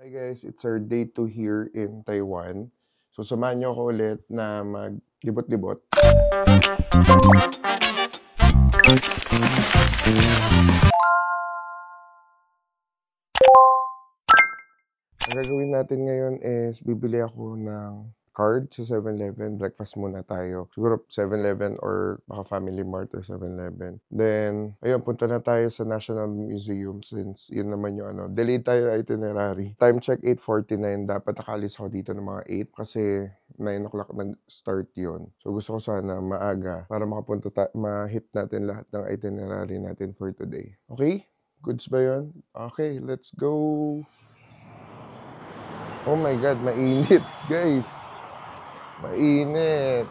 Hi guys, it's our day 2 here in Taiwan. So samahan niyo ako ulit na maglibot-libot. Ang gagawin natin ngayon is bibili ako ng card sa 7-Eleven. Breakfast muna tayo. Siguro 7-Eleven or baka Family Mart or 7-Eleven. Then, ayun, punta na tayo sa National Museum since yun naman yung delayed tayo itinerary. Time check 8:49. Dapat nakaalis ako dito ng mga 8 kasi 9 o'clock nag-start yun. So gusto ko sana maaga para ma-hit natin lahat ng itinerary natin for today. Okay? Goods ba yun? Okay, let's go! Oh my God, mainit, guys. Mainit.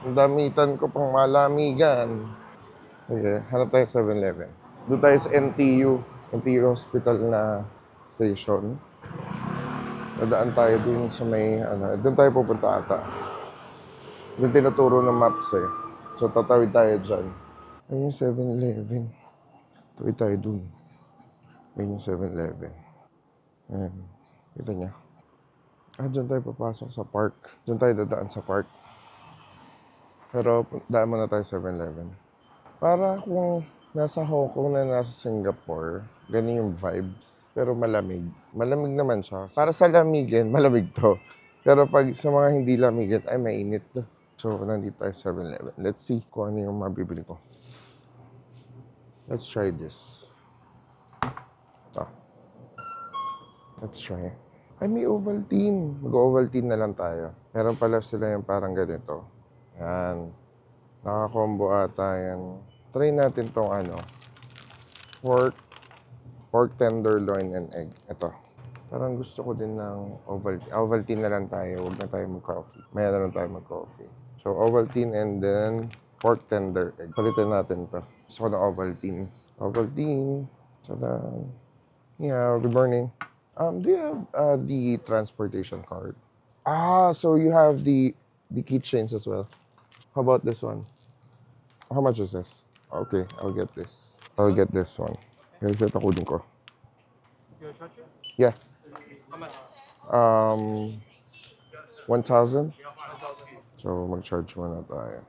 Ang damitan ko pang malamigan. Okay, hanap tayo sa 7-Eleven. Doon tayo sa NTU Hospital na station. Nadaan tayo dun sa may, doon tayo pupunta ata. Doon tinuturo ng maps eh. So, tatawid tayo dyan. Ayun yung 7-Eleven. Tawid tayo dun. Ayun yung 7-Eleven. Ayan. Kita niya. Dyan tayo papasok sa park. Dyan tayo dadaan sa park. Pero daan muna tayo 7-Eleven. Para kung nasa Hong Kong na nasa Singapore, ganun yung vibes. Pero malamig. Malamig naman siya. Para sa lamigin, malamig to. Pero pag sa mga hindi lamigin, ay mainit to. So, nandito tayo 7-Eleven. Let's see kung ano yung mabibili ko. Let's try this. Let's try. Ay, may Ovaltine. Mag-Ovaltine na lang tayo. Meron pala sila yung parang ganito. Yan. Naka-combo ata yan. Try natin tong pork tenderloin and egg. Ito. Parang gusto ko din ng Ovaltine. Ovaltine na lang tayo. Huwag na tayo mag-coffee. Maya na lang tayo mag-coffee. So, Ovaltine and then pork tender egg. Palitan natin to. Gusto ko ng Ovaltine. Ovaltine. Tada. Yeah, good morning. Do you have the transportation card? So you have the keychains as well. How about this one? How much is this? Okay, I'll get this. I'll get this one. Here's ito kunin ko. You charge it? Yeah. How much? 1,000? So mag-charge muna tayo.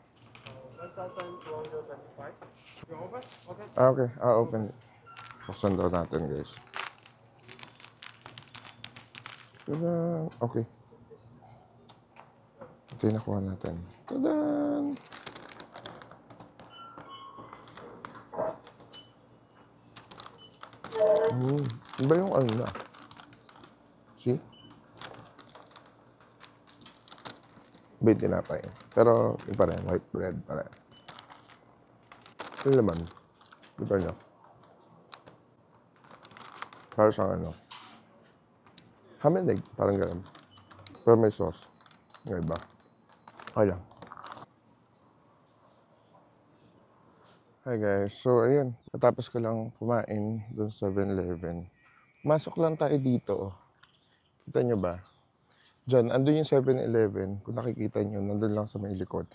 1,225. You open? Okay. Okay, I'll open it. Buksan daw natin, guys. Tada! Okay. Ito yung nakuha natin. Tada! Iba yung na. See? Iba yung tinapay. Pero iba rin, white bread pa rin. Yung laman. Iba niya. Para siyang ham and egg, parang gano'n. Pero may sauce. Yung iba. Okay lang. Hi guys. So, ayun. Natapos ko lang kumain doon sa 7-Eleven. Masok lang tayo dito. Kita nyo ba? Diyan, andun yung 7-Eleven. Kung nakikita nyo, nandun lang sa may likod.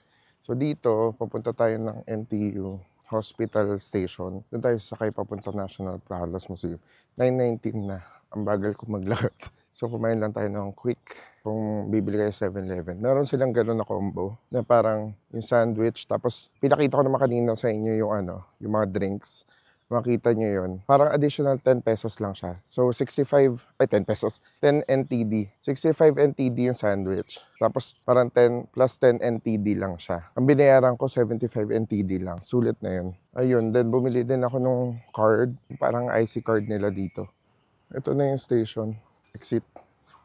So, dito, papunta tayo ng NTU Hospital Station. Doon tayo sasakay papunta National Palace Museum. 9:19 na. Ang bagal ko maglakad. So, kumain lang tayo ng quick kung bibili kayo 7-Eleven. Meron silang gano'n na combo na parang yung sandwich. Tapos, pinakita ko naman kanina sa inyo yung yung mga drinks. Makita nyo yun. Parang additional 10 pesos lang siya. So, 10 pesos. 10 NTD. 65 NTD yung sandwich. Tapos, parang 10 plus 10 NTD lang siya. Ang binayaran ko, 75 NTD lang. Sulit na yun. Ayun, then bumili din ako nung card. Parang IC card nila dito. Ito na yung station. Exit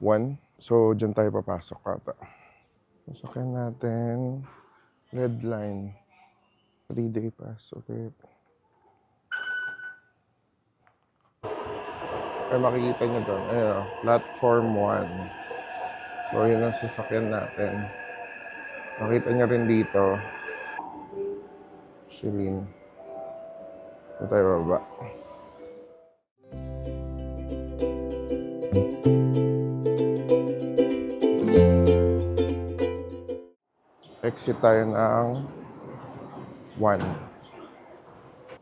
1. So, dyan tayo papasok ata. Pasokyan natin. Red line. 3-day pass. Okay. Ay, makikita nyo doon. Ayun, platform 1. So, yun ang sasakyan natin. Makita nyo rin dito. Shilin. Ito tayo baba. Exit tayo ng 1.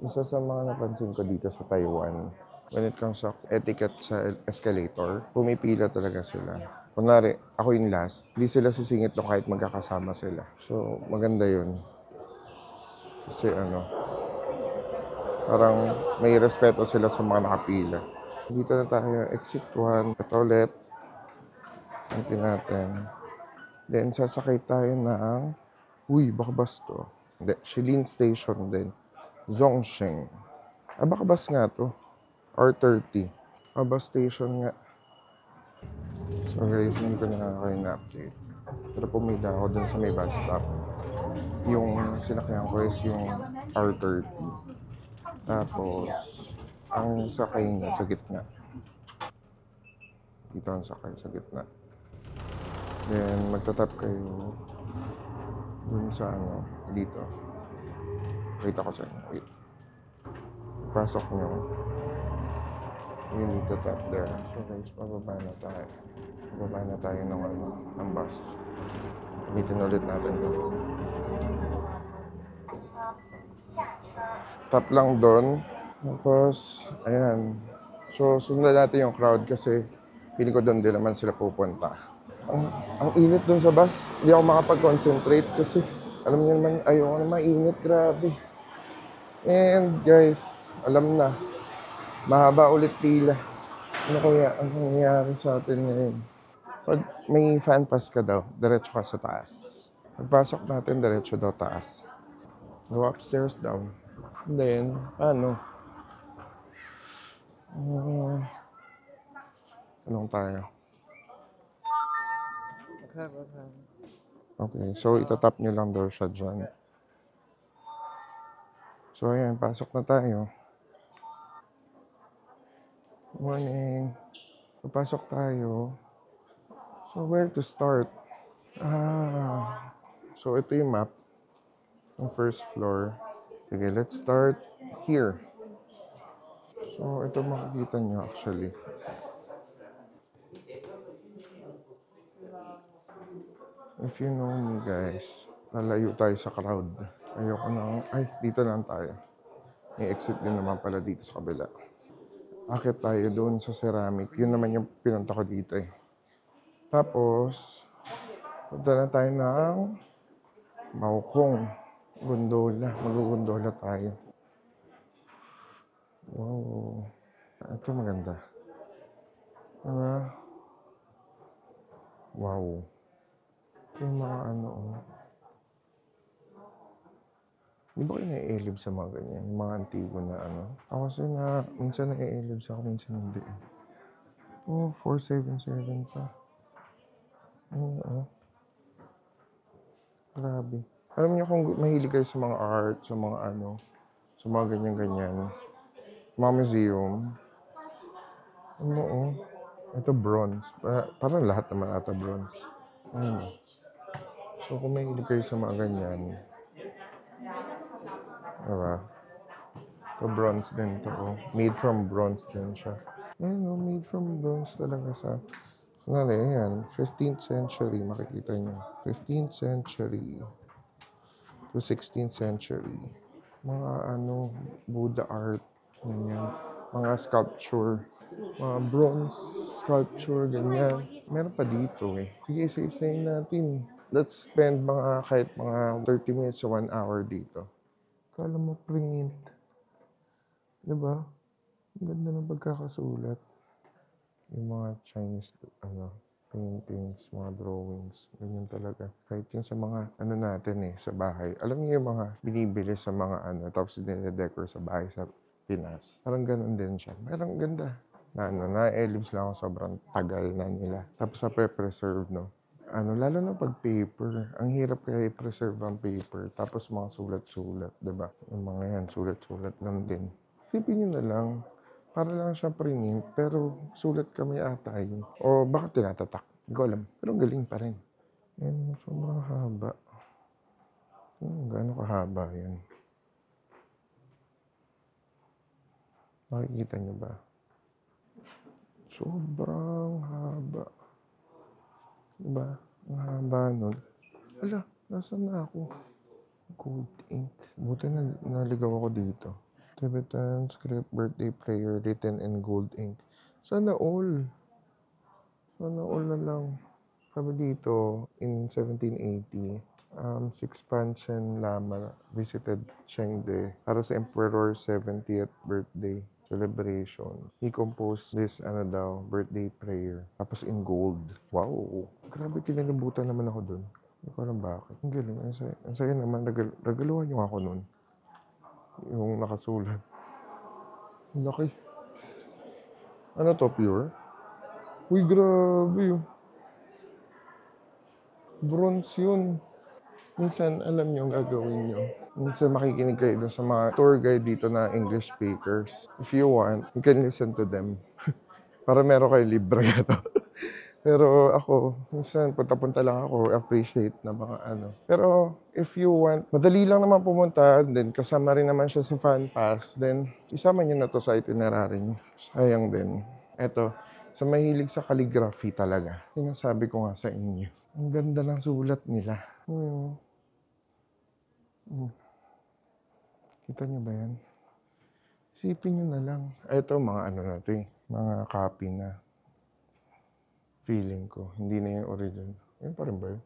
Isa sa mga napansin ko dito sa Taiwan, when it comes sa etiquette sa escalator, pumipila talaga sila. Kunwari, ako yung last, hindi sila sisingit no kahit magkakasama sila. So, maganda yun. Kasi parang may respeto sila sa mga nakapila. Dito na tayo, exit 1. Ito ulit. Antin natin. Then, sasakay tayo ng, baka bus to. Hindi, Shilin Station din. Zhongsheng. Baka bus nga to. R30. Bus station nga. So guys, hindi ko na kayo na-update. Pero pumila ako dun sa may bus stop. Yung sinakyan ko is yung R30. Tapos, ang sakay niya sa gitna. Dito ang sakay sa gitna. Then, magtatap kayo dun sa dito. Kita ko sa inyo. Wait. Pasok nyo. You need to tap there. So guys, pababa na tayo. Pababa na tayo ng bus. Ulitin ulit natin to. Tap lang doon. Tapos, ayan. So, sundan natin yung crowd kasi feeling ko doon din naman sila pupunta. Ang init doon sa bus. Hindi ako makapag-concentrate kasi alam niyo naman, ayoko na mainit. Grabe. And guys, alam na. Mahaba ulit pila. Ano kaya ang nangyayari sa atin ngayon? Pag may fan pass ka daw, diretso ka sa taas. Pagpasok natin, diretso daw taas. Go upstairs daw. And then, anong tayo? Okay, so itatap nyo lang daw siya dyan. So ayan, pasok na tayo. Morning. Papasok tayo. So where to start? So ito yung map ng first floor. Okay, let's start here. So ito makikita nyo actually. If you know me guys, lalayo tayo sa crowd. Ayoko na, dito lang tayo. May exit din naman pala dito sa kabila. Akit tayo doon sa ceramic. Yun naman yung pinunta ko dito eh. Tapos, punta na tayo ng Maokong. Gondola. Mag-gondola tayo. Wow. Ito maganda. Diba? Wow. Ito yung mga Di ba kayo naielib sa mga ganyan? Yung mga antigo na Ako kasi minsan naielib sa ako, minsan hindi. 477 pa. Oo. Grabe. Alam niyo kung mahilig kayo sa mga art, sa mga sa mga ganyan-ganyan. Mga museum. Ito bronze. Parang lahat naman ata bronze. So kung mahilig kayo sa mga ganyan, diba? Ito bronze din to. Made from bronze din siya. Made from bronze talaga sa... ayan, 15th century, makikita nyo. 15th century to 16th century. Mga Buddha art, ganyan. Mga sculpture, mga bronze sculpture, ganyan. Meron pa dito eh. Sige, isa-isayin natin. Let's spend kahit mga 30 minutes to 1 hour dito. Kala mo print. Diba? Ang ganda ng pagkakasulat. Yung mga Chinese, paintings, mga drawings, ganyan talaga. Kahit yun sa mga, natin sa bahay. Alam niyo yung mga binibili sa mga tapos dinedecor sa bahay sa Pinas. Parang ganun din siya. Parang ganda. Na-elibs lang ako sobrang tagal na nila. Tapos sa pre-preserve, no? Lalo na pag paper. Ang hirap kaya i-preserve ang paper. Tapos mga sulat-sulat, diba? Yung mga yan, sulat-sulat lang din. Isipin nyo na lang, para lang siya print, pero sulat kami ata yun. O baka tinatatak. Hindi ko alam. Pero ang galing pa rin. Yan, sobrang haba. Gaano kahaba yan? Makikita nyo ba? Sobrang haba. Diba? Ang haba nun. Ala, nasaan na ako? Gold ink. Buti na naligaw ako dito. Tibetan script birthday prayer written in gold ink. Sana all. Sana all na lang. Sabi dito, in 1780, Six Panchen Lama visited Chengde para sa Emperor's 70th birthday celebration. He composed this, birthday prayer. Tapos in gold. Wow! Grabe, kinalibutan naman ako dun. Hindi ko alam bakit. Ang galing. Ang saya naman. Regaluhan niyo ako nun. Yung nakasulat. Ang laki. Ano to, pure? Uy, grabe. Bronze yun. Minsan, alam niyo ang gagawin niyo. Minsan makikinig kayo dun sa mga tour guide dito na English speakers. If you want, you can listen to them. Para meron kayo libre. Pero ako, minsan punta-punta lang ako, appreciate na mga ano. Pero if you want, madali lang naman pumunta, then kasama rin naman siya sa fan pass, then isama niyo na to sa itinerary niyo. Sayang din. Eto, sa mahilig sa calligraphy talaga, sinasabi ko nga sa inyo. Ang ganda ng sulat nila. Kita niyo ba yan? Isipin niyo na lang. Eto, mga ano na to eh. Mga copy na. Feeling ko. Hindi na yung original. Yun pa rin ba yun?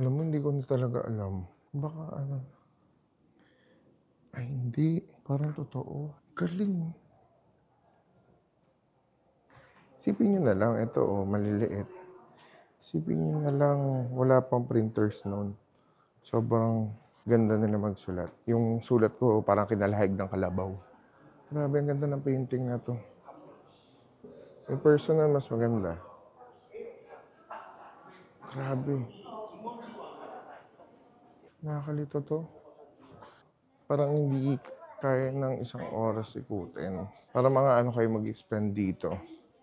Alam mo, hindi ko na talaga alam. Baka ano. Ay, hindi. Parang totoo. Galing. Isipin niyo na lang. Ito, maliliit. Isipin niyo na lang, wala pang printers noon. Sobrang ganda nila magsulat. Yung sulat ko, parang kinalahig ng kalabaw. Grabe, ang ganda ng painting na to. Yung personal, mas maganda. Grabe. Nakakalito to. Parang hindi kaya ng isang oras ikutin. Para mga ano kayo mag-spend dito.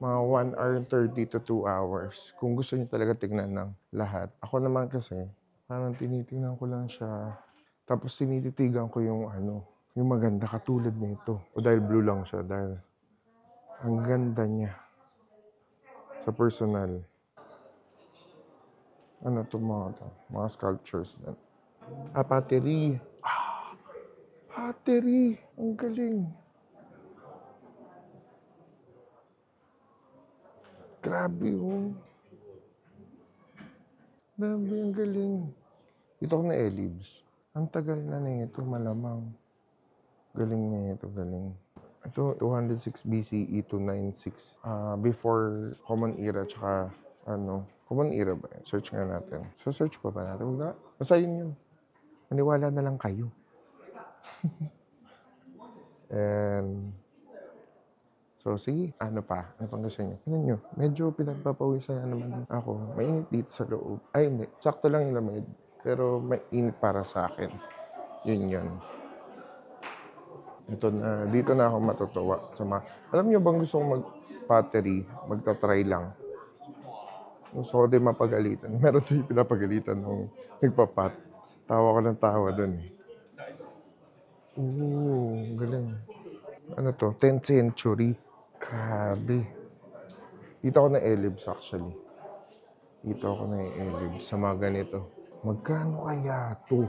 Mga 1 hour and 30 to 2 hours. Kung gusto niyo talaga tignan ng lahat. Ako naman kasi, parang tinitingnan ko lang siya. Tapos tinititigan ko yung ano, yung maganda katulad nito. O dahil blue lang siya, dahil ang ganda niya. Sa personal. Ano to mga to? Mga sculptures. Pottery. Pottery. Ang galing. Grabe oh. Grabe, ang galing. Dito ako na Elibs. Ang tagal na nito, malamang. Galing na ito, galing. Ito, 206 BCE to 96. Before Common Era, tsaka Common Era ba? Search nga natin. So, search pa ba natin? Huwag na. Basta yun. Maniwala na lang kayo. And, so, sige. Ano pa? Ano pang gusto nyo? Ano nyo? Medyo pinagpapawisan na naman ako. Mainit dito sa loob. Ay, hindi. Sakto lang yung lamig. Pero mainit para sa akin. Yun. Ito na, dito na ako matutuwa. Alam niyo bang gusto kong mag-pottery, magta-try lang. Gusto ko din mapagalitan. Meron din pinapagalitan nung nagpa-pot. Tawa ko ng tawa dun eh. Ooh, galing. Ano to? 10th century. Grabe. Dito ako na Elibs actually. Dito ako na Elibs sa mga ganito. Magkano kaya to?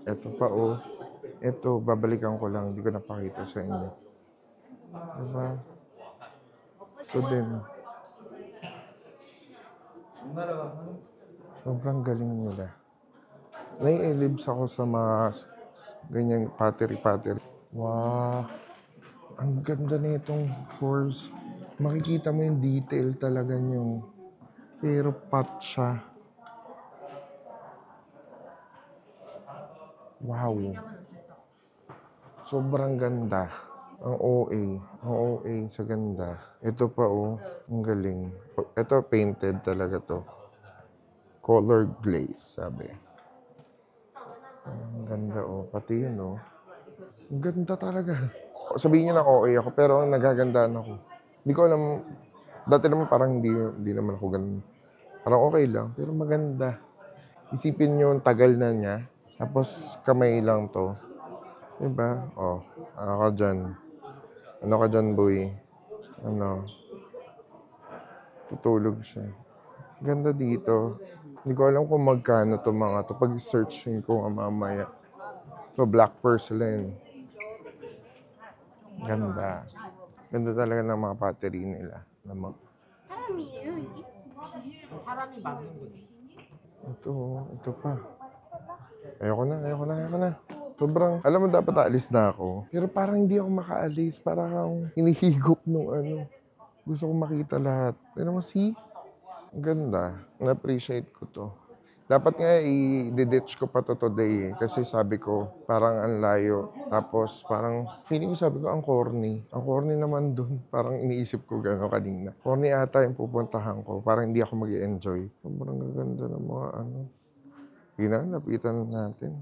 Ito pa oh. Ito, babalikan ko lang. Hindi ko napakita sa inyo. Diba? Ito din. Sobrang galing nila. Nai-elibs ako sa mga ganyang pottery. Wow. Ang ganda na itong horse. Makikita mo yung detail talaga niyo. Pero pot siya. Wow. Sobrang ganda. Ang OA. Ang OA sa ganda. Ito pa oh. Ang galing. Ito painted talaga to. Colored glaze, sabi. Ang ganda oh. Pati yun oh. Ang ganda talaga. Sabihin niyo na OA ako, pero nagagandaan ako. Hindi ko alam. Dati naman parang hindi naman ako ganun. Parang okay lang, pero maganda. Isipin niyo, ang tagal na niya. Tapos kamay lang to. Diba? Oh, ano ka dyan? Ano ka dyan, boy? Tutulog siya. Ganda dito. Hindi ko alam kung magkano to mga to. Pag-searchin ko nga mamaya. So, black porcelain. Ganda. Ganda talaga ng mga pottery nila. 사람이에요, 이게? 사람이 막는 거지. Ito pa. Ayoko na. Sobrang, alam mo dapat aalis na ako. Pero parang hindi ako makaalis. Parang akong hinihigop nung ano. Gusto kong makita lahat. Pero mo, see? Ang ganda. Na-appreciate ko to. Dapat nga i-ditch ko pa to today eh. Kasi sabi ko, parang ang layo. Tapos parang, feeling ko sabi ko, ang corny. Ang corny naman dun. Parang iniisip ko gano'n kanina. Corny ata yung pupuntahan ko. Parang hindi ako mag-enjoy. Sobrang gaganda ng mga ano. Lapitan natin.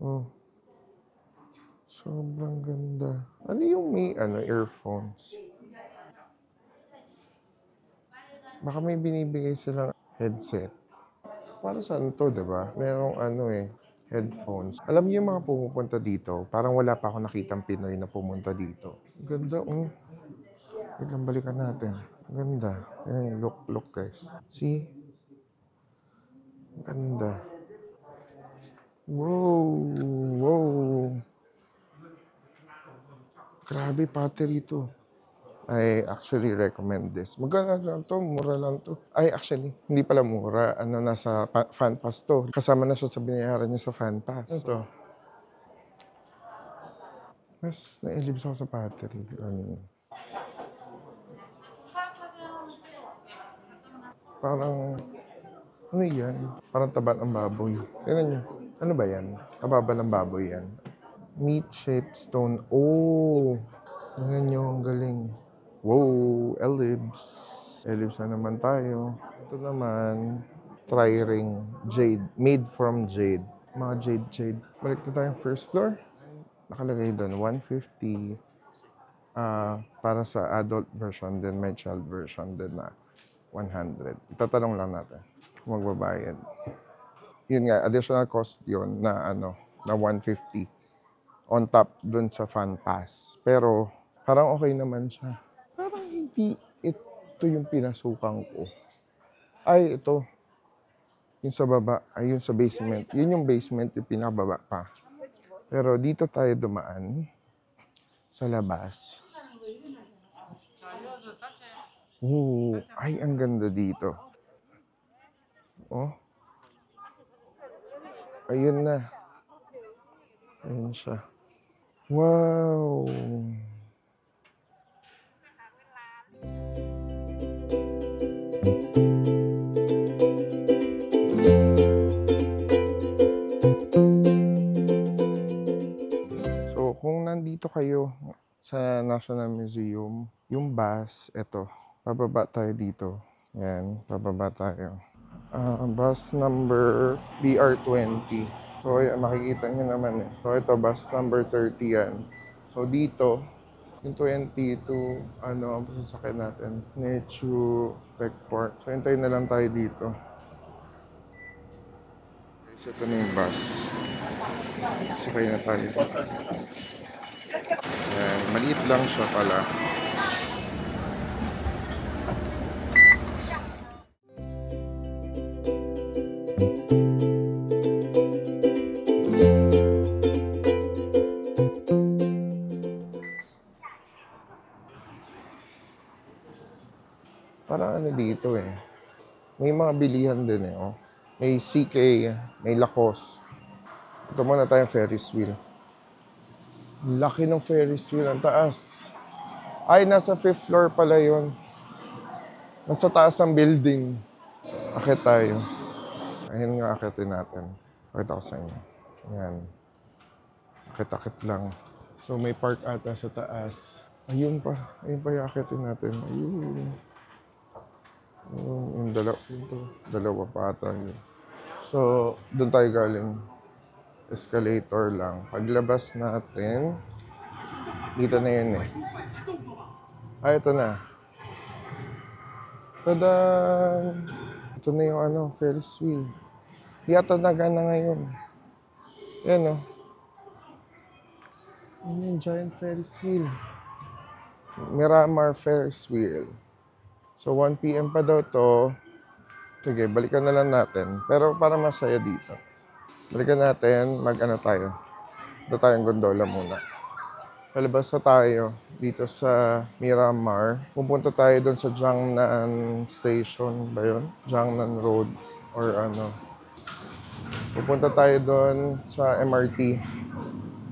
Oh. Sobrang ganda. Ano yung may earphones? Baka may binibigay silang headset. Para saan to, di ba? Merong headphones. Alam niyo yung mga pumupunta dito, parang wala pa ako nakitang Pinoy na pumunta dito. Ganda, oh. Wait lang, balikan natin. Ganda. Tingnan niyo, look guys. See? Ganda. Wow. Grabe, pottery to. I actually recommend this. Magkano lang to? Mura lang to. Ay, actually, hindi pala mura. Nasa fan pass to. Kasama na siya sa binayaran niya sa fan pass. Ito. Mas nailibs ako sa pottery. Parang, ano yan? Parang taba ng baboy. Tignan niyo. Ano ba yan? Tababa ng baboy yan. Meat-shaped stone. Oh! Tignan niyo, ang galing. Wow! Ellipse. Ellipse na naman tayo. Ito naman, tri-ring jade. Made from jade. Mga jade. Balik na tayong first floor. Nakalagay doon, 150. Para sa adult version, then may child version din na 100. Itatanong lang natin kung magbabayad. Yun nga, additional cost yun na na 150 on top dun sa fan pass. Pero parang okay naman siya. Parang hindi ito yung pinasukan ko. Ay, ito. Yung sa baba, ay yung sa basement. Yun yung basement, yung pinakababa pa. Pero dito tayo dumaan sa labas. Ay, ang ganda dito. Oh. Ayun na. Ayun siya. Wow! So, kung nandito kayo sa National Museum, yung bus, eto, pababa tayo dito. Yan, pababa tayo. Bus number BR20. So, ayan, makikita nyo naman eh. So, ito, bus number 30 yan. So, dito, yung 22, ang sasakyan natin, Nechu Techport. So, hintayin na lang tayo dito. So, ito na yung bus. Sakay na tayo. Ayan, maliit lang siya pala. Parang dito eh. May mga bilihan din eh. Oh. May CK, may Lacoste. Ito muna tayong Ferris wheel. Laki ng Ferris wheel, ang taas. Ay, nasa 5th floor pala yun. Nasa taas ng building. Akit tayo. Ayun nga, akitin natin. Pakita ko sa inyo. Ayan. Akit-akit lang. So, may park ata sa taas. Ayun pa yung akitin natin. Ayun. Yung dalawa pa ata yun. So, doon tayo galing. Escalator lang. Paglabas natin, dito na yun eh. Ito na. Tada! Ito na yung Ferris wheel. Di ata nagana ngayon. Yan oh. Ano yung giant Ferris wheel? Miramar Ferris wheel. So 1 PM pa daw to. Sige, balikan na lang natin. Pero para masaya dito. Balikan natin, mag-ano tayo. Ito tayong gondola muna. Palabas na tayo dito sa Miramar. Pupunta tayo doon sa Jiangnan Station ba yun? Jiangnan Road or ano. Pupunta tayo doon sa MRT.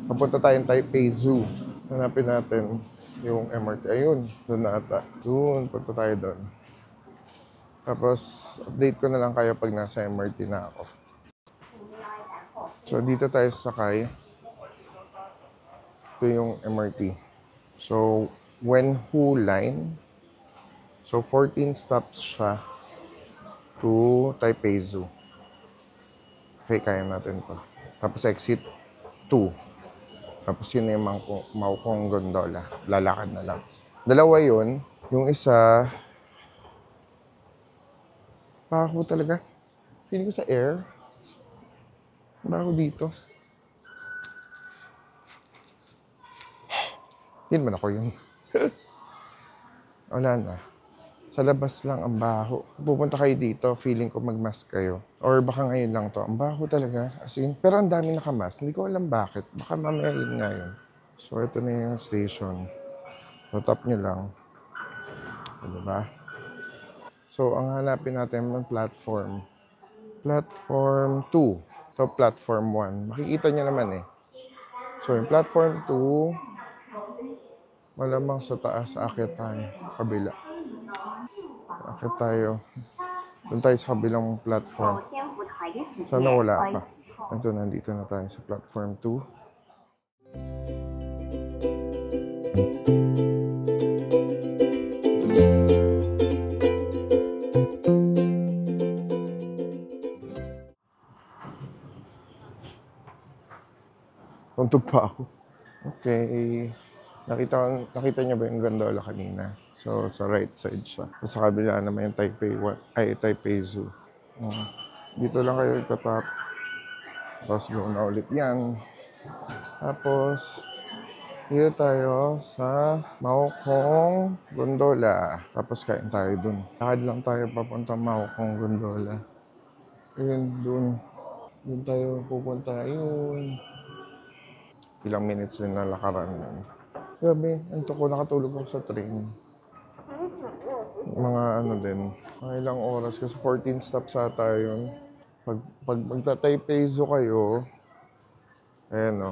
Pupunta tayong Taipei Zoo. Hanapin natin yung MRT. Ayun, doon na ata. Doon, punta tayo doon. Tapos, update ko na lang kayo pag nasa MRT na ako. So, dito tayo sakay. Ito yung MRT. So, Wenhu Line. So, 14 stops siya to Taipei Zoo. Okay, kaya natin to. Tapos, exit 2. Tapos, yun na yung Maokong Gondola. Lalakad na lang. Dalawa yun. Yung isa, bako talaga. Feeling ko sa air. Bako dito. Hindi naman ako yun. Wala na. Sa labas lang ang baho. Pupunta kayo dito, feeling ko mag-mask kayo. Or baka ngayon lang to. Ang baho talaga. As in, pero ang dami nakamask. Hindi ko alam bakit. Baka mamaya yun nga yun. So, ito na yung station. So, top nyo lang. Diba? So, ang hanapin natin ng platform. Platform 2. So, platform 1. Makikita nyo naman eh. So, yung platform 2, malamang sa taas, akit tayo. Kabila. Akit tayo. Doon tayo sa kabilang platform. Sana wala pa. Ito, nandito na tayo sa platform 2. Tuntog pa ako. Okay. Nakita niyo ba yung gondola kanina? So, sa right side siya. Sa kabila naman yung Taipei Zoo. Dito lang kayo itatap. Tapos go na ulit yan. Tapos, dito tayo sa Maokong Gondola. Tapos kain tayo dun. Lakad lang tayo papunta Maokong Gondola. Ayun, dun. Dun tayo pupunta. Ayun. Ilang minutes din na lakaran yun. Grabe, anto ko nakatulog ako sa train. Mga ano din, mga ilang oras kasi 14 stops ata yun. Pag magta-Taipei Zoo kayo, ayan o.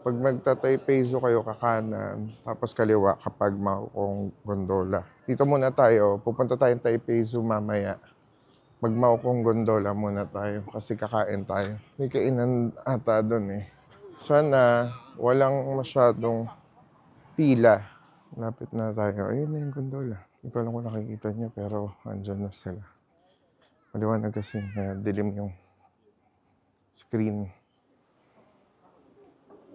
Pag magta-Taipei Zoo kayo, kakanan, tapos kaliwa kapag Maokong Gondola. Dito muna tayo, pupunta tayong Taipei Zoo mamaya. Mag-Maokong Gondola muna tayo kasi kakain tayo. May kainan ata doon eh. Sana walang masyadong pila. Lapit na tayo. Ayun na yung gondola. Hindi ko alam kung nakikita niya pero andyan na sila. Maliwanag kasi kaya dilim yung screen.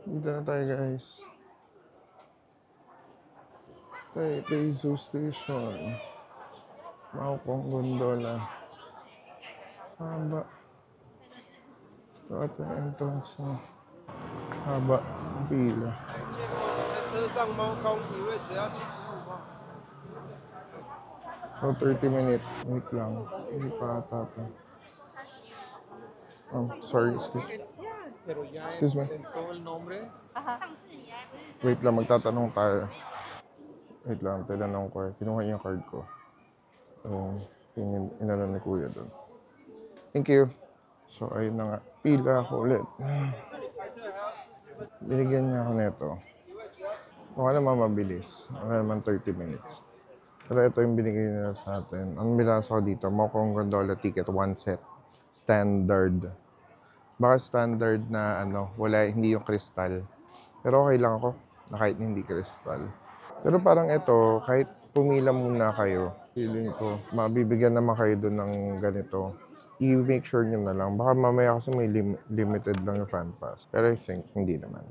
Dito na tayo guys. Taipei Zoo Station. Maokong Gondola. Haba. Ito at ang entrance mo. Haba. Ang pila. 车上猫空一位只要75块。 So 30 minutes. Wait lang. Hindi pa ata to. Oh, sorry. Excuse me. Wait lang, magtatanong tayo. Wait lang, tinanong ko. Kinuha niya yung card ko. Inano ni kuya doon. Thank you. So, ayun na nga. Pila ako ulit. Binigyan niya ako neto. Mukha naman mabilis. Wala naman 30 minutes. Pero ito yung binigay nila sa atin. Ang bilas ko dito, Maokong Gondola ticket, 1 set. Standard. Baka standard na wala, hindi yung crystal. Pero okay lang ako na kahit hindi crystal. Pero parang ito, kahit pumila muna kayo, feeling ko, mabibigyan naman kayo doon ng ganito. I-make sure nyo na lang. Baka mamaya kasi may limited lang yung fan pass. Pero I think, hindi naman.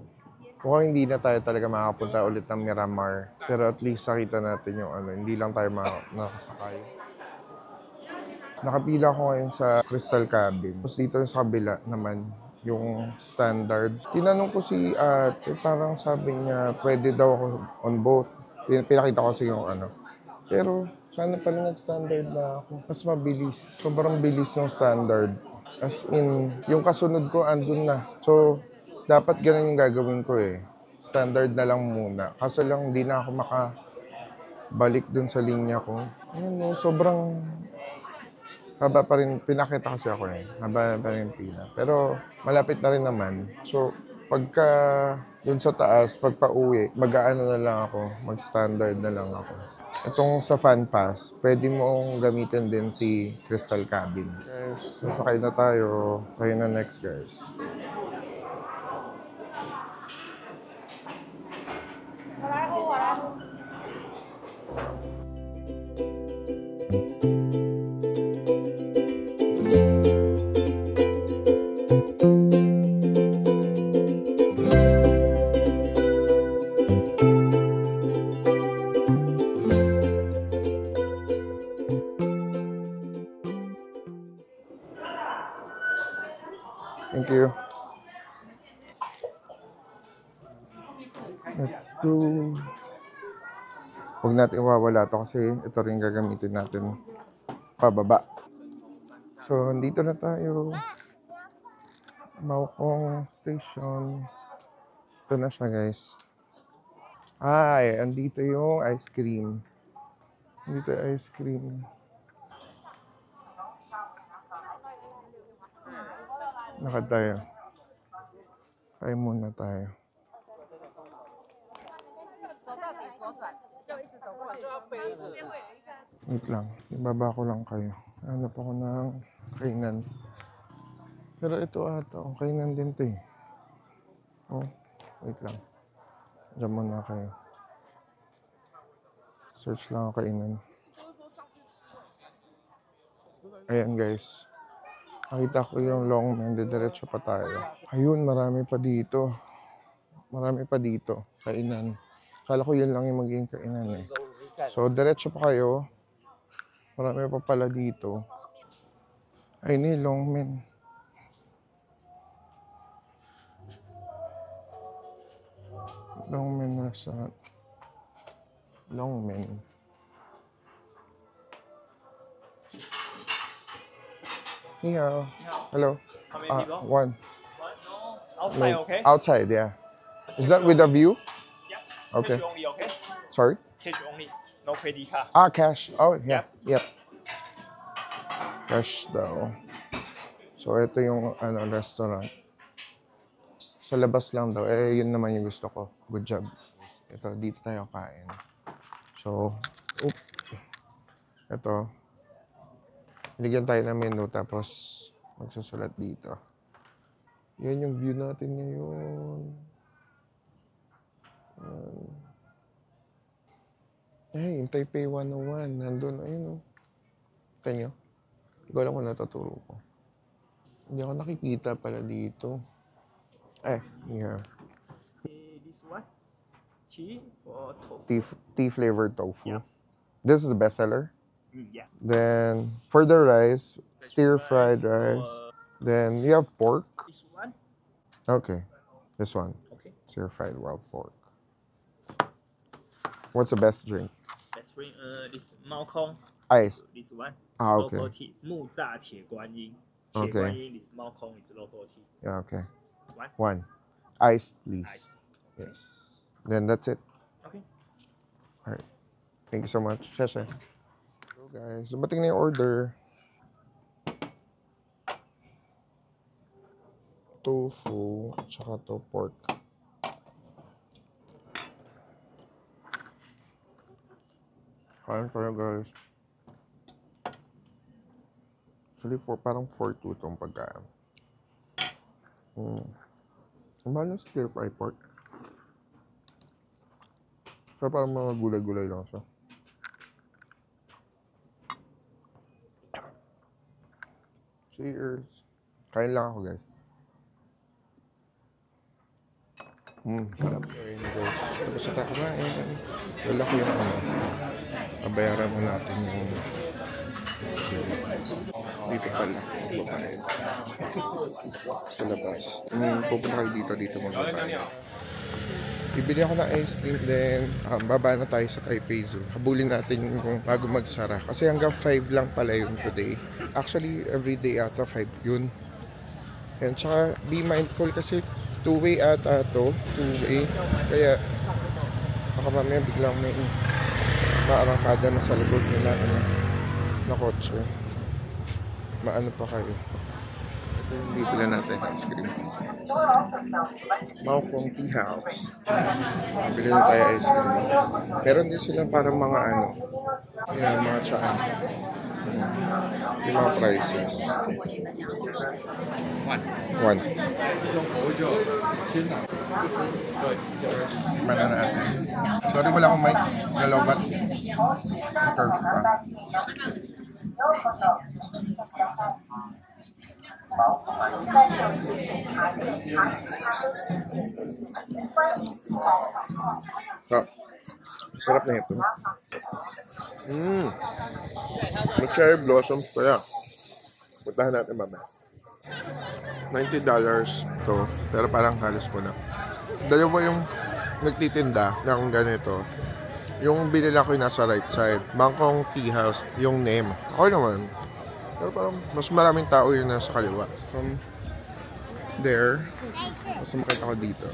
Mukhang hindi na tayo talaga makakapunta ulit ng Miramar. Pero at least nakita natin yung hindi lang tayo nakasakay. Nakapila ko ngayon sa Crystal Cabin. Tapos dito sa kabila naman, yung standard. Tinanong ko si ate, parang sabi niya, pwede daw ako on both. Pinakita ko kasi yung Pero sana pala nag-standard na ako. Mas mabilis. Sobrang bilis ng standard. As in, yung kasunod ko andun na. So, dapat ganun yung gagawin ko eh. Standard na lang muna. Kaso lang hindi na ako makabalik dun sa linya ko. Ano, sobrang haba pa rin. Pinakita kasi ako eh. Haba pa rin yung pila. Pero malapit na rin naman. So, pagka dun sa taas, pagpa uwi, mag-aano na lang ako. Mag-standard na lang ako. Itong sa Fan Pass, pwede mong gamitin din si Crystal Cabin. Guys, sasakay na tayo. Tayo na next, guys. Thank you. Let's go. Huwag natin iwawala to kasi ito rin gagamitin natin pababa. So, andito na tayo. Maokong Station. Ito na siya, guys. Ay, andito yung ice cream. Andito yung ice cream. Lakad tayo. Tayo muna tayo. Wait lang. Ibaba ko lang kayo. Hanap ako ng kainan. Pero ito ata, kainan din to eh. Oh, wait lang. Diyan muna kayo. Search lang ako kainan. Ayan guys. Nakita ko yung long man. Diretso pa tayo. Ayun, marami pa dito. Marami pa dito. Kainan. Kala ko yun lang yung magiging kainan eh. So, diretso pa kayo. Marami pa pala dito. Ay, ni long man. Long man restaurant. Long man. Ni hao. Hello. How many people? One. No, outside, No, okay? Outside, yeah. Is that with a view? Yeah. Okay. Cash only, okay? Sorry? Cash only. No credit card. Cash. Oh, yeah. Yep. Cash daw. So, ito yung restaurant. Sa labas lang daw. Eh, yun naman yung gusto ko. Good job. Ito, dito tayo kain. So, ito. Binigyan tayo ng menu tapos magsusulat dito. Yan yung view natin ngayon. Ay, yung Taipei 101. Nandun, ayun o. Kita nyo? Hindi ko alam kung natuturo ko. Hindi ako nakikita pala dito. Here. This one, tea for tofu. Tea flavored tofu. Yeah. This is the best seller. Yeah. Then, for the rice, stir-fried rice. Then, you have pork. This one, Okay. This one. okay. Stir-fried wild pork. What's the best drink? Best drink, this 猫空 Iced. This one, Okay. local tea. 木栅铁观音. Okay. 铁观音 this 猫空 is local tea. Yeah, okay. One. One. Iced, please. Iced. Yes. Then that's it. Okay. Alright. Thank you so much. Shasha. So guys, dumating na yung order. Tofu, tsaka to pork. Kain tayo guys. Actually, parang 4-2 itong pagkain. Ang mahal ng stir fry pork. Pero parang mga gulay-gulay lang siya. Cheers! Kain lang ako guys. Sarap. Ayun guys. Tapos na tayo kumain. Wala ko yung Babayaran mo natin yung dito pala. Babayad. Sa labas. Pupunta kayo dito magbabayad. Bibili ako ng ice cream then baba na tayo sa Taipei Zoo. Habulin natin yung bago magsara. Kasi hanggang 5 lang pala yun today. Actually, everyday ata 5 yun. And tsaka be mindful kasi two-way ata to. Two-way. Kaya baka mamaya biglang may maarangkada na sa likod nila na kotse. Maano pa kayo. Ito yung bibila natin ice cream. Maokong Tea House. Bili na tayo ice cream. Meron din silang parang mga ano. Yan, mga tsaan. Yung mga prices. One. Mana natin. Sorry, wala akong mic. Galobat. Perfect pa. So, sarap na ito. May cherry blossoms pala. Puntahan natin mamaya. $90 to, pero parang halos mo na. Dalawa yung nagtitinda ng ganito. Yung binila ko yung nasa right side, Bangkong Tea House, yung name. Ako naman. Pero parang mas maraming tao yung nasa kaliwa. From there, mas makita ko dito.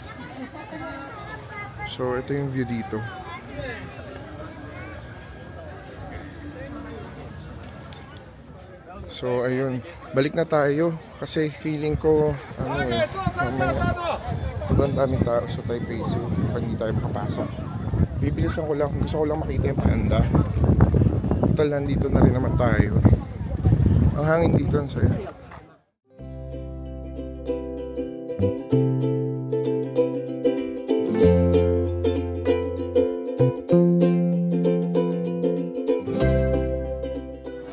So, ito yung view dito. So, ayun. Balik na tayo. Kasi feeling ko, sobrang daming tao sa Taipei Zoo. Hindi tayo makapasok. Bibilisan ko lang. Gusto ko lang makita yung panda. Total, nandito na rin naman tayo. Ang hangin dito, ang saya.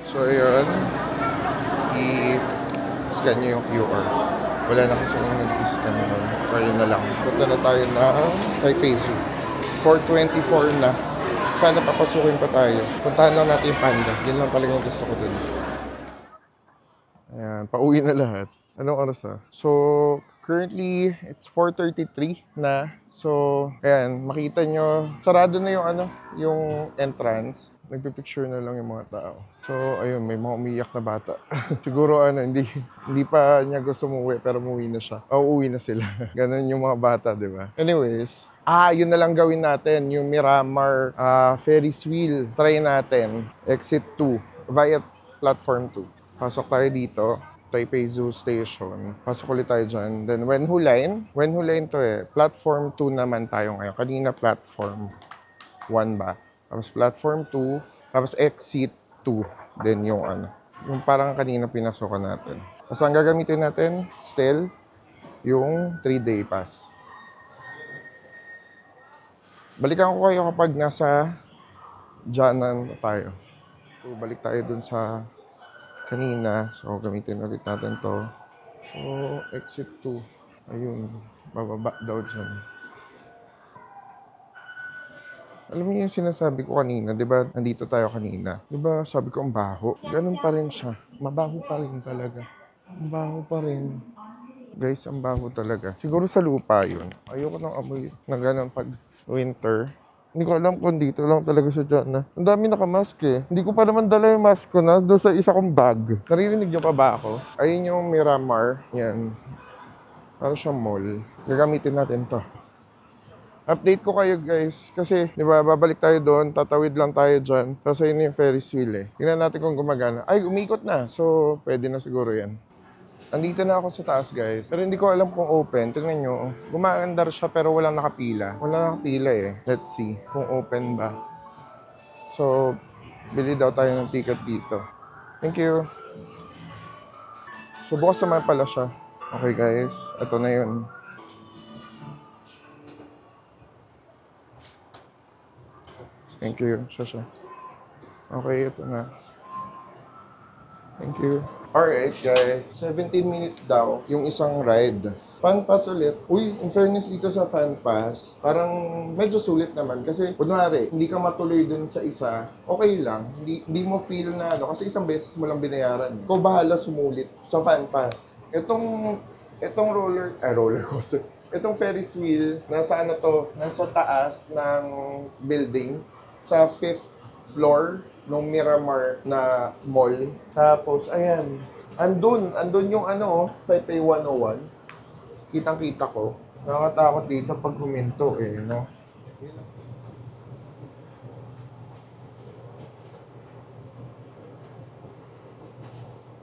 So, ayun. I-scan nyo yung QR. Wala na kasi nang nag-scan nun. Kaya na lang. Punta na tayo na Taipei Zoo. 4:24 na. Sana papasukin pa tayo. Puntahan lang natin yung panda. Yan lang talaga yung gusto ko dun. Ayan, pauwi na lahat. Anong oras ah? So, currently, it's 4:33 na. So, ayan, makita nyo, sarado na yung yung entrance. Nagpipicture na lang yung mga tao. So, ayun, may mga umiyak na bata. Siguro, hindi pa niya gusto umuwi, pero umuwi na siya. Uuwi na sila. Ganun yung mga bata, di ba? Anyways, yun na lang gawin natin. Yung Miramar Ferris wheel. Try natin. Exit 2 via platform 2. Pasok tayo dito. Taipei Zoo Station. Pasok ulit tayo dyan. Then, Wenhu Line to Platform 2 naman tayo ngayon. Kanina platform 1 ba? Tapos platform 2. Tapos exit 2. Then yung yung parang kanina pinasokan natin. Tapos ang gagamitin natin, still, yung 3-day pass. Balikan ko kayo kapag nasa dyanan tayo. So, balik tayo dun sa kanina. So, gamitin ulit natin to. So, exit 2. Ayun. Bababa daw dyan. Alam mo yung sinasabi ko kanina, di ba? Nandito tayo kanina. Di ba sabi ko ang baho? Ganun pa rin siya. Mabaho pa rin talaga. Mabaho pa rin. Guys, ang baho talaga. Siguro sa lupa yun. Ayoko nang amoy na ganun pag winter. Hindi ko alam kung dito lang talaga siya dyan na. Ang dami nakamask eh. Hindi ko pa naman dala yung mask ko na doon sa isa kong bag. Naririnig niyo pa ba ako? Ayun yung Miramar. Yan. Para siyang mall. Gagamitin natin to. Update ko kayo guys. Kasi, di ba, babalik tayo doon. Tatawid lang tayo dyan. Tapos ayun yung Ferris wheel eh. Tingnan natin kung gumagana. Ay, umikot na. So, pwede na siguro yan. Andito na ako sa taas guys. Pero hindi ko alam kung open. Tingnan nyo. Gumaandar siya pero walang nakapila. Walang nakapila eh. Let's see kung open ba. So, bili daw tayo ng ticket dito. Thank you. So, bukas naman pala siya. Okay guys. Ito na yun. Thank you. Siya. Okay, ito na. Thank you. Alright guys, 17 minutes daw yung isang ride. Fun pass ulit. Uy, in fairness dito sa fun pass, parang medyo sulit naman. Kasi, kunwari, hindi ka matuloy dun sa isa, okay lang. Hindi mo feel na kasi isang beses mo lang binayaran. Ikaw bahala sumulit sa fun pass. Itong roller coaster. Itong Ferris wheel, nasa ano to, nasa taas ng building, sa 5th floor ng Miramar na mall. Tapos, ayan, andun yung ano, Taipei 101. Kitang-kita ko. Nakakatakot dito pag huminto eh, no?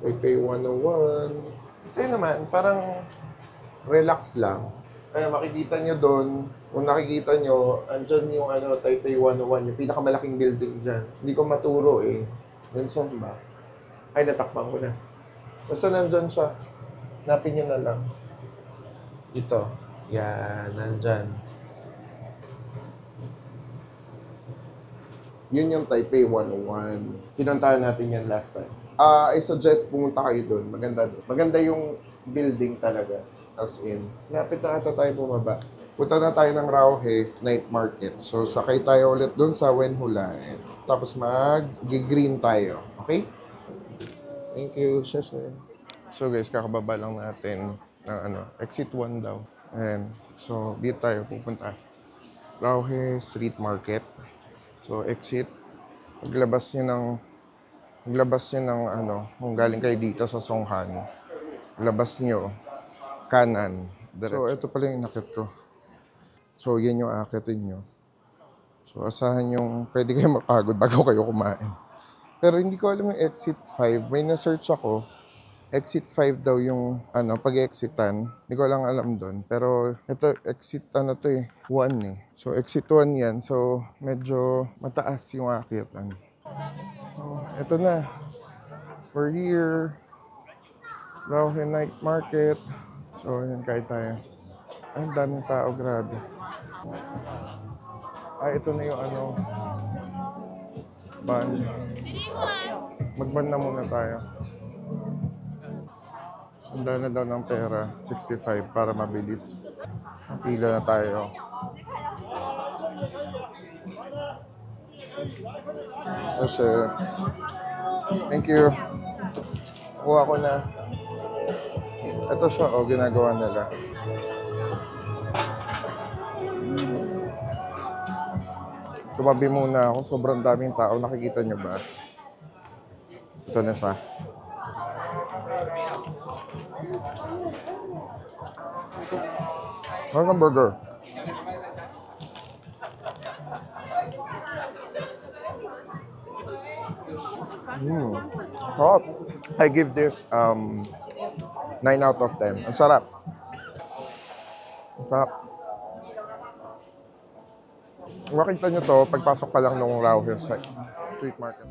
Taipei 101. Kasi naman, parang relax lang. Kaya makikita nyo doon, kung nakikita nyo, andyan yung ano, Taipei 101, yung pinakamalaking building dyan. Hindi ko maturo eh. Nandyan ba? Ay, natakpan ko na. Basta nandyan siya. Hanapin nyo na lang. Ito. Yan, nandyan. Yun yung Taipei 101. Pinuntahan natin yan last time. I suggest pumunta kayo doon. Maganda doon. Maganda yung building talaga. As in. Lapit na ata tayo bumaba. Punta na tayo ng Rauhe Night Market. So, sakay tayo ulit doon sa Wenhulaen. Tapos mag-green tayo. Okay? Thank you. Shasha. So guys, kakababa lang natin ng ano, exit 1 daw. Ayan. So, dito tayo pupunta. Rauhe Street Market. So, exit. Paglabas nyo ng ano, kung galing kayo dito sa Songhan, labas nyo, kanan. Diretso. So, ito pala yung inakit ko. So, yan yung akitin nyo. So, asahan yung pwede kayo mapagod bago kayo kumain. Pero hindi ko alam yung exit 5. May na-search ako. Exit 5 daw yung ano, pag-exitan. Hindi ko lang alam doon. Pero ito, exit ano to eh, 1 eh. So, exit 1 yan. So, medyo mataas yung akitan. Oh, ito na. We're here. Rauhe Night Market. So, yan, kain tayo. Ay, ang daming tao, grabe. Ay, ito na yung ano, ban. Magban na muna tayo. Handa na daw ng pera, 65 para mabilis. Pila na tayo. Kasi, thank you. Kuha ko na. Ito siya, oh, ginagawa nila. Tumabi muna ako, sobrang daming tao. Nakikita niyo ba? Ito na siya. How's ang burger? Hot. I give this 9 out of 10. Ang sarap. Ang sarap. Makita nyo to, pagpasok pa lang nung Rauhe Street Market.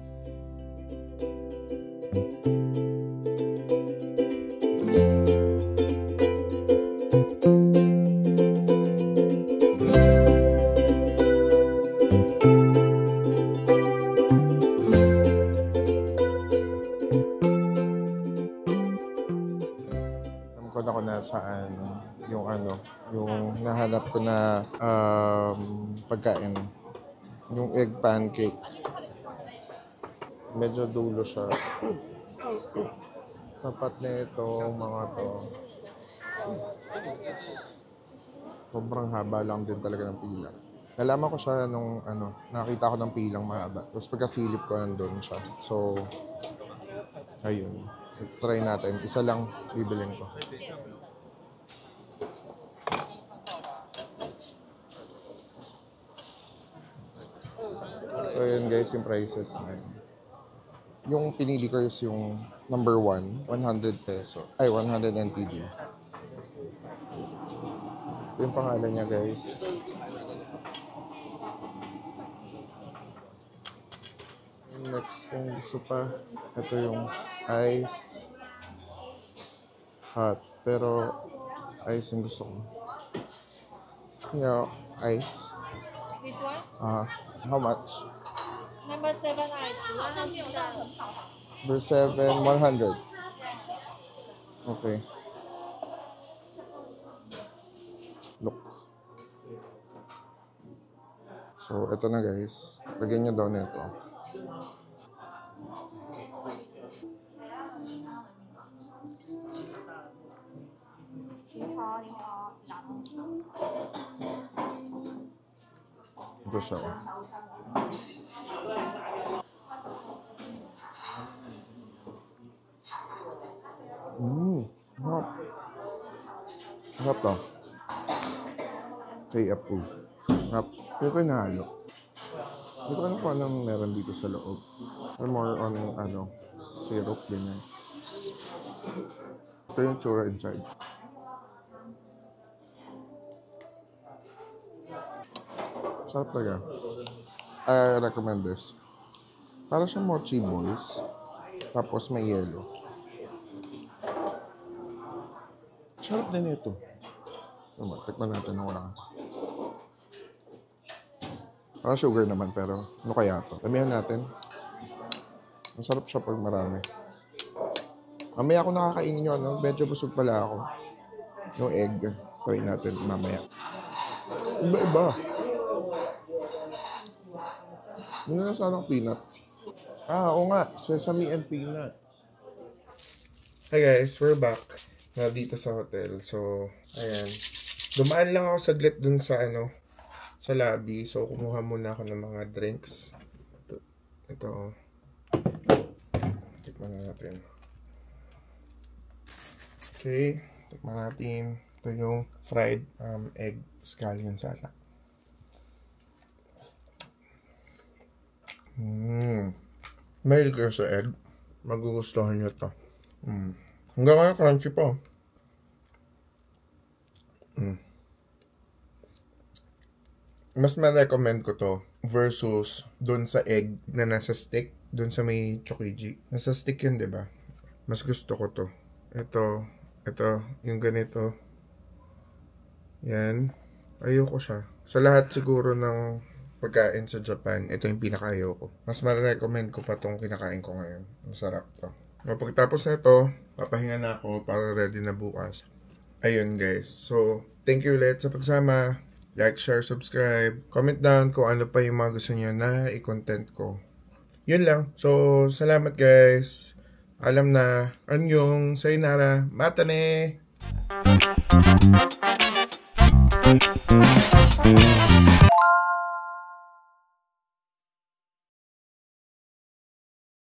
Alam ko na kung nasaan yung ano, yung nahanap ko na pagkain. Yung egg pancake. Medyo dulo siya. Tapat na ito, mga to. Sobrang haba lang din talaga ng pila. Nalaman ko siya nung ano, nakita ko ng pilang mahaba. Tapos pagkasilip ko nandun siya. So, ayun. Try natin. Isa lang bibilin ko. So, ayun guys, yung prices. Yung pinili ko is yung number 1, 100 peso. Ay, 100 NTD. Ito yung pangalan niya, guys. Next, kung gusto pa, ito yung ice hot. Pero, ice yung gusto ko. Yeah, ice. This one? How much? Number 7 ice. 100. Number 7, 100. Okay. Look. So, ito na guys. Lagyan nyo daw nito. Ito siya. Sarap. Sarap to. Kay approve. Sarap. Pero ko nahalo. Hindi ko alam kung anong meron dito sa loob. Or more on, syrup, ganyan. Ito yung tsura inside. Sarap talaga. I recommend this. Para siyang mochi balls. Tapos may yelo. Sarap din ito. Tikman natin na wala. Parang sugar naman, pero ano kaya ito? Damihan natin. Masarap siya pag marami. Mamaya ako nakakainin yun, medyo busog pala ako. Yung egg. Try natin mamaya. Iba-iba. Muna na sanang peanut. Oo nga. Sesame and peanut. Hi guys, we're back. Na dito sa hotel. So, ayan. Dumaan lang ako saglit dun sa sa lobby. So, kumuha muna ako ng mga drinks. Ito. Tikman natin. Okay. Tikman natin. Ito yung fried egg scallion salad. Mahilig kayo sa egg. Magugustuhan nyo ito. Hanggang ngayon, crunchy pa. Mas ma-recommend ko to versus dun sa egg na nasa stick. Dun sa may chokiji. Nasa stick yun, diba? Mas gusto ko to. Ito, yung ganito. Yan. Ayoko siya. Sa lahat siguro ng pagkain sa Japan, ito yung pinaka-ayaw ko. Mas ma-recommend ko pa tong kinakain ko ngayon. Masarap to. Pagkatapos na ito, papahinga na ako para ready na bukas. Ayun guys. So, thank you ulit sa pagsama. Like, share, subscribe. Comment down kung ano pa yung mga gusto nyo na i-content ko. Yun lang. So, salamat guys. Alam na. Anyong. Sayonara. Mata ne.